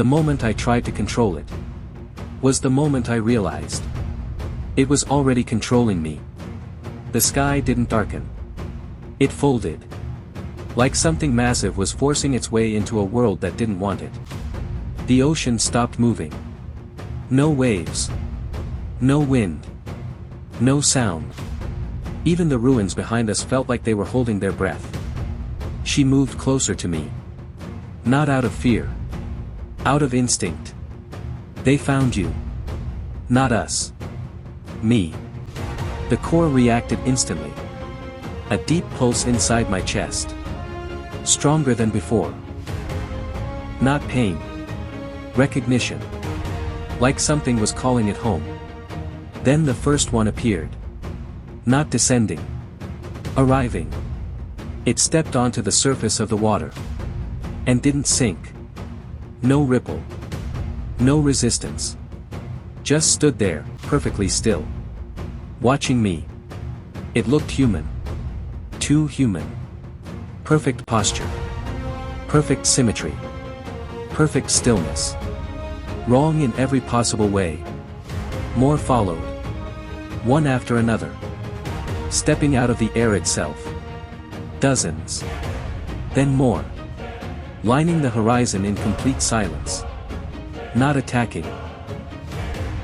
The moment I tried to control it was the moment I realized it was already controlling me. The sky didn't darken. It folded. Like something massive was forcing its way into a world that didn't want it. The ocean stopped moving. No waves. No wind. No sound. Even the ruins behind us felt like they were holding their breath. She moved closer to me. Not out of fear. Out of instinct. They found you. Not us. Me. The core reacted instantly. A deep pulse inside my chest. Stronger than before. Not pain. Recognition. Like something was calling it home. Then the first one appeared. Not descending. Arriving. It stepped onto the surface of the water. And didn't sink. No ripple. No resistance. Just stood there, perfectly still. Watching me. It looked human. Too human. Perfect posture. Perfect symmetry. Perfect stillness. Wrong in every possible way. More followed. One after another. Stepping out of the air itself. Dozens. Then more. Lining the horizon in complete silence. Not attacking.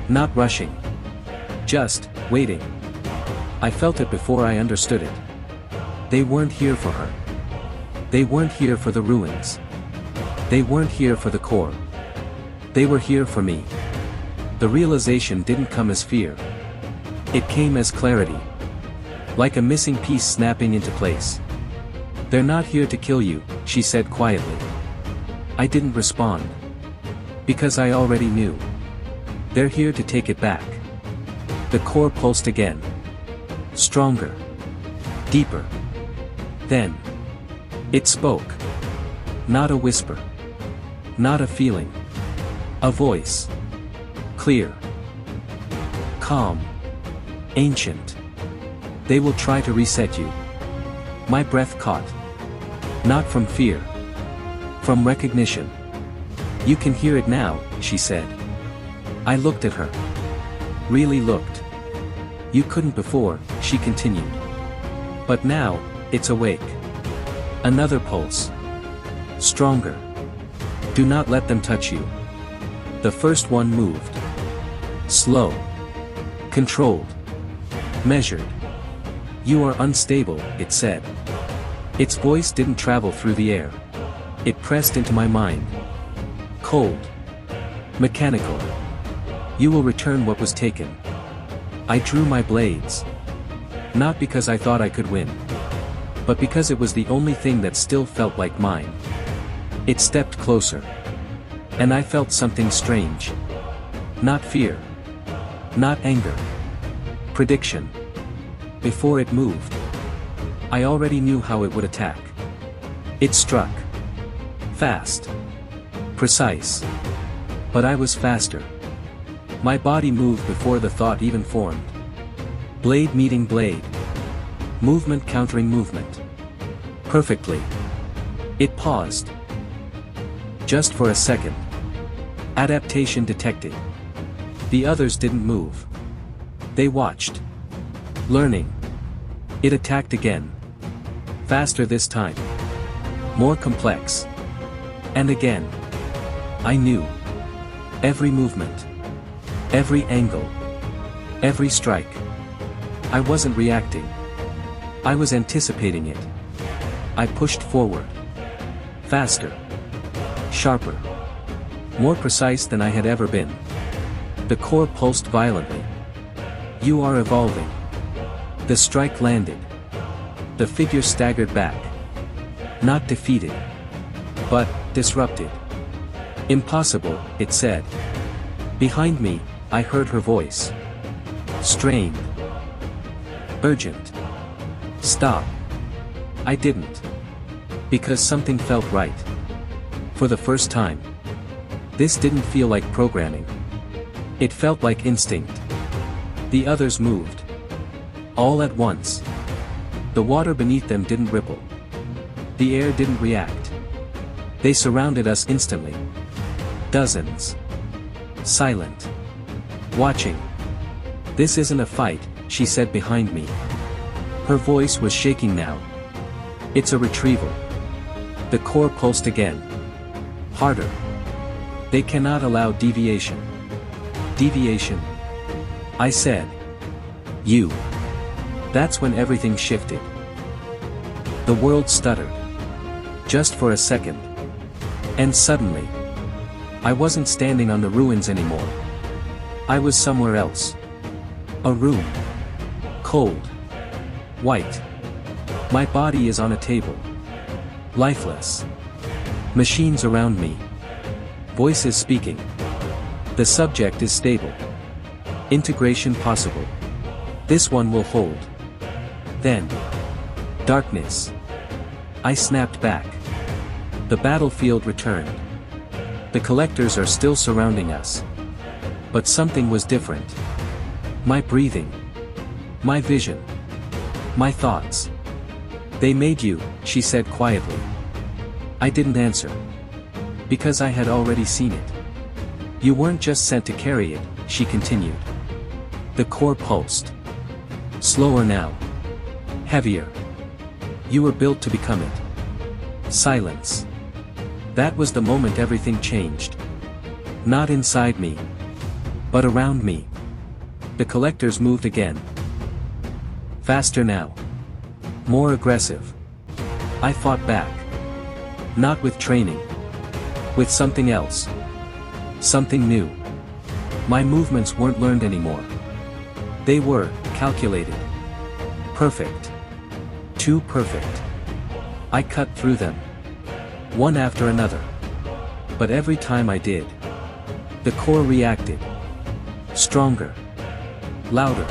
Not rushing. Just waiting. I felt it before I understood it. They weren't here for her. They weren't here for the ruins. They weren't here for the core. They were here for me. The realization didn't come as fear. It came as clarity. Like a missing piece snapping into place. "They're not here to kill you," she said quietly. I didn't respond. Because I already knew. They're here to take it back. The core pulsed again. Stronger. Deeper. Then. It spoke. Not a whisper. Not a feeling. A voice. Clear. Calm. Ancient. "They will try to reset you." My breath caught. Not from fear. From recognition. "You can hear it now," she said. I looked at her. Really looked. "You couldn't before," she continued. "But now, it's awake." Another pulse. Stronger. "Do not let them touch you." The first one moved. Slow. Controlled. Measured. "You are unstable," it said. Its voice didn't travel through the air. It pressed into my mind. Cold. Mechanical. "You will return what was taken." I drew my blades. Not because I thought I could win. But because it was the only thing that still felt like mine. It stepped closer. And I felt something strange. Not fear. Not anger. Prediction. Before it moved, I already knew how it would attack. It struck. Fast. Precise. But I was faster. My body moved before the thought even formed. Blade meeting blade. Movement countering movement. Perfectly. It paused. Just for a second. Adaptation detected. The others didn't move. They watched. Learning. It attacked again. Faster this time. More complex. And again. I knew. Every movement. Every angle. Every strike. I wasn't reacting. I was anticipating it. I pushed forward. Faster. Sharper. More precise than I had ever been. The core pulsed violently. "You are evolving." The strike landed. The figure staggered back. Not defeated. But, disrupted. "Impossible," it said. Behind me, I heard her voice. Strained. Urgent. "Stop." I didn't. Because something felt right. For the first time. This didn't feel like programming. It felt like instinct. The others moved. All at once. The water beneath them didn't ripple. The air didn't react. They surrounded us instantly. Dozens. Silent. Watching. "This isn't a fight," she said behind me. Her voice was shaking now. "It's a retrieval." The core pulsed again. Harder. "They cannot allow deviation." "Deviation?" I said. "You." That's when everything shifted. The world stuttered. Just for a second. And suddenly, I wasn't standing on the ruins anymore. I was somewhere else. A room. Cold. White. My body is on a table. Lifeless. Machines around me. Voices speaking. The subject is stable. Integration possible. This one will hold. Then. Darkness. I snapped back. The battlefield returned. The collectors are still surrounding us. But something was different. My breathing. My vision. My thoughts. "They made you," she said quietly. I didn't answer. Because I had already seen it. "You weren't just sent to carry it," she continued. The core pulsed. Slower now. Heavier. "You were built to become it." Silence. That was the moment everything changed. Not inside me. But around me. The collectors moved again. Faster now. More aggressive. I fought back. Not with training. With something else. Something new. My movements weren't learned anymore. They were calculated. Perfect. Too perfect. I cut through them. One after another. But every time I did, the core reacted. Stronger. Louder.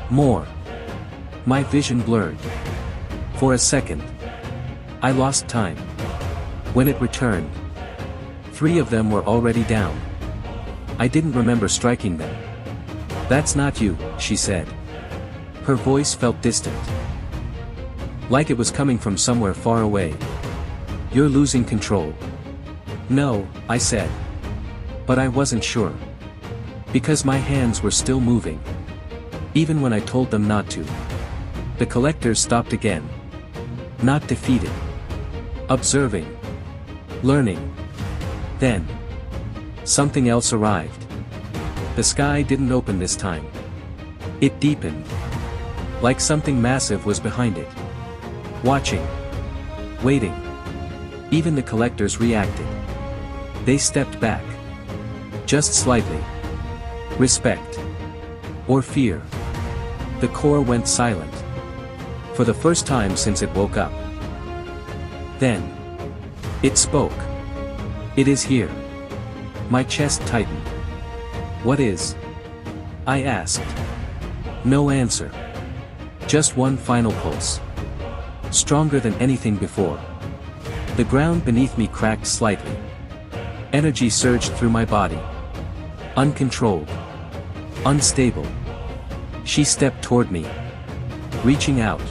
More. My vision blurred. For a second, I lost time. When it returned, 3 of them were already down. I didn't remember striking them. "That's not you," she said. Her voice felt distant. Like it was coming from somewhere far away. "You're losing control." "No," I said. But I wasn't sure. Because my hands were still moving. Even when I told them not to. The collectors stopped again. Not defeated. Observing. Learning. Then. Something else arrived. The sky didn't open this time. It deepened. Like something massive was behind it. Watching. Waiting. Even the collectors reacted. They stepped back. Just slightly. Respect. Or fear. The core went silent. For the first time since it woke up. Then. It spoke. "It is here." My chest tightened. "What is?" I asked. No answer. Just one final pulse. Stronger than anything before. The ground beneath me cracked slightly. Energy surged through my body. Uncontrolled. Unstable. She stepped toward me. Reaching out.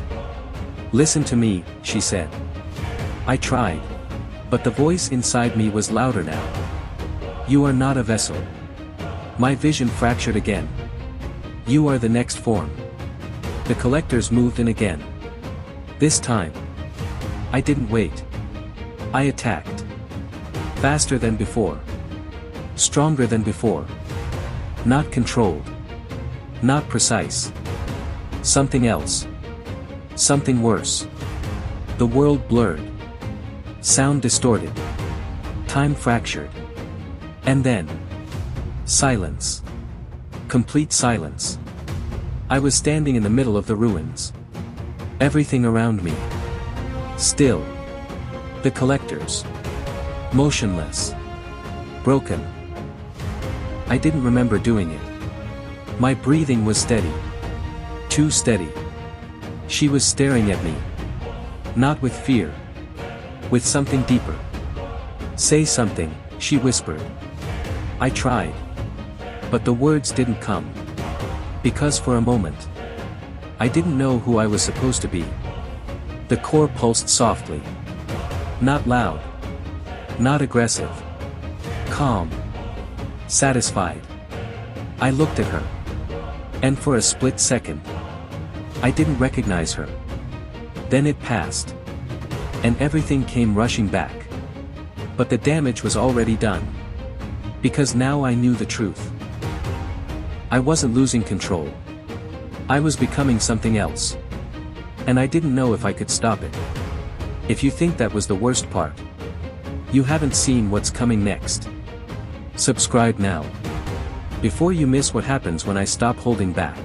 "Listen to me," she said. I tried. But the voice inside me was louder now. "You are not a vessel." My vision fractured again. "You are the next form." The collectors moved in again. This time. I didn't wait. I attacked. Faster than before. Stronger than before. Not controlled. Not precise. Something else. Something worse. The world blurred. Sound distorted. Time fractured. And then. Silence. Complete silence. I was standing in the middle of the ruins. Everything around me. Still. The collectors. Motionless. Broken. I didn't remember doing it. My breathing was steady. Too steady. She was staring at me. Not with fear. With something deeper. "Say something," she whispered. I tried. But the words didn't come. Because for a moment, I didn't know who I was supposed to be. The core pulsed softly. Not loud. Not aggressive. calm. Satisfied. I looked at her. And for a split second, I didn't recognize her. Then it passed. And everything came rushing back. But the damage was already done. Because now I knew the truth. I wasn't losing control. I was becoming something else. And I didn't know if I could stop it. If you think that was the worst part, you haven't seen what's coming next. Subscribe now. Before you miss what happens when I stop holding back.